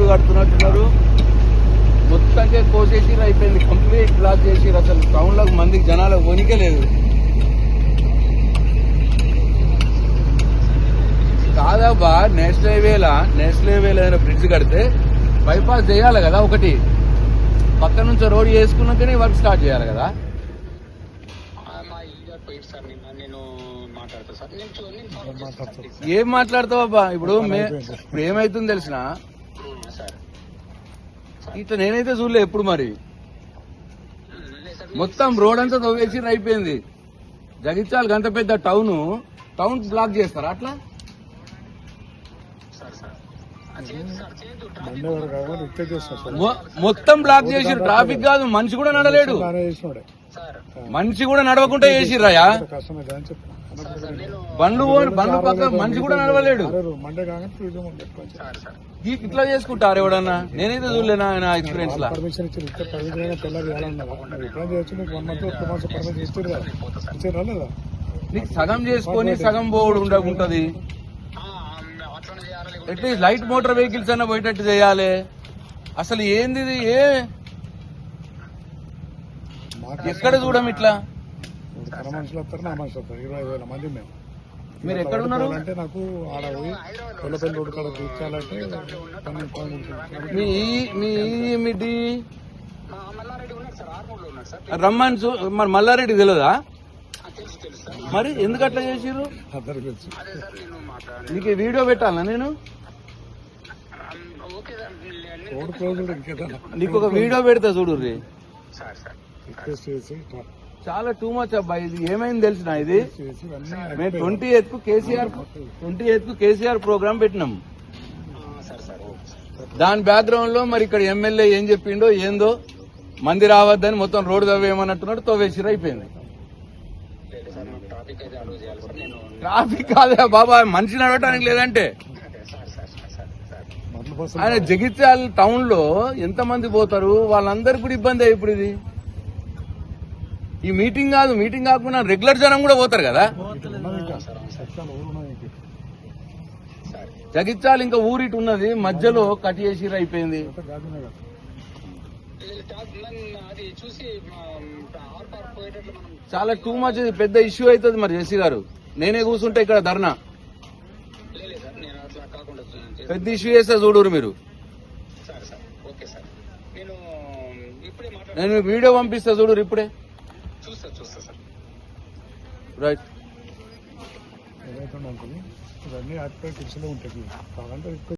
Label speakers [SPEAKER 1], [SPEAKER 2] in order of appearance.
[SPEAKER 1] ఇల్లు కడుతున్నట్టున్నారు. మొత్తంగా కోసేసి అయిపోయింది, కంప్లీట్ బ్లాక్ చేసి అసలు టౌన్ లో మందికి జనాలకు వణికే లేదు. కాదబ్బా, నేషనల్ హైవేలా ఏదైనా బ్రిడ్జ్ కడితే బైపాస్ చేయాలి కదా, ఒకటి పక్క నుంచి రోడ్ చేసుకున్నాకనే వర్క్ స్టార్ట్ చేయాలి కదా. ఏం మాట్లాడతావబ్బా? ఇప్పుడు ఏమైతుంది తెలిసిన ఇట్లా నేనైతే చూడలే ఎప్పుడు. మరి మొత్తం రోడ్ అంతా తవ్వేసి అయిపోయింది. జగిత్యాల గంత పెద్ద టౌన్ బ్లాక్ చేస్తారా అట్లా? మొత్తం బ్లాక్ చేసి ట్రాఫిక్ కాదు, మనిషి కూడా నడలేడు. మనిషి కూడా నడవకుండా చేసిర్రాయా? బండ్లు పక్క మనిషి కూడా నడవలేడు. ఇట్లా చేసుకుంటారు ఎవడన్నా? నేనైతే చూడలేనా నా ఎక్స్పీరియన్స్ లా. నీకు సగం చేసుకొని సగం పోవడం ఉండకుంటది. అట్లీస్ట్ లైట్ మోటార్ వెహికల్స్ అన్న పోయేటట్టు చేయాలి. అసలు ఏంది ఇది? ఎక్కడ చూడం ఇట్లా. మీరు ఎక్కడ ఉన్నారు? రమ్మని మరి మల్లారెడ్డి తెలియదా? మరి ఎందుకు అట్లా చేసిర్రు? నీకు వీడియో పెట్టాలా నేను? నీకు ఒక వీడియో పెడతా చూడు. చాలా టూ మచ్ అబ్బా. ఇది ఏమైంది తెలిసిన, ఇది మేము 28th కు కేసీఆర్ ప్రోగ్రామ్ పెట్టినాం. దాని బ్యాక్గ్రౌండ్ లో మరి ఇక్కడ ఎమ్మెల్యే ఏం చెప్పిండో ఏందో, మంది రావద్దని మొత్తం రోడ్డు తవ్వేయమన్నట్టున్నాడు. తవ్వేసిరు, అయిపోయింది. ట్రాఫిక్ కాదే బాబా, మనిషి నడవటానికి లేదంటే. ఆయన జగిత్యాల టౌన్ లో ఎంత మంది పోతారు, వాళ్ళందరికీ కూడా ఇబ్బంది. ఇప్పుడు ఇది ఈ మీటింగ్ కాదు, మీటింగ్ కాకుండా రెగ్యులర్ జనం కూడా పోతారు కదా. జగిత్యాల ఇంకా ఊరిటి ఉన్నది, మధ్యలో కట్ చేసి అయిపోయింది. చాలా టూ మచ్, పెద్ద ఇష్యూ అవుతుంది. మరి జెసి గారు, నేనే కూర్చుంటే ఇక్కడ ధర్నా పెద్ద ఇష్యూ చేస్తా చూడరు మీరు. నేను మీకు వీడియో పంపిస్తా చూడరు ఇప్పుడే. రైట్. ఇవన్నీ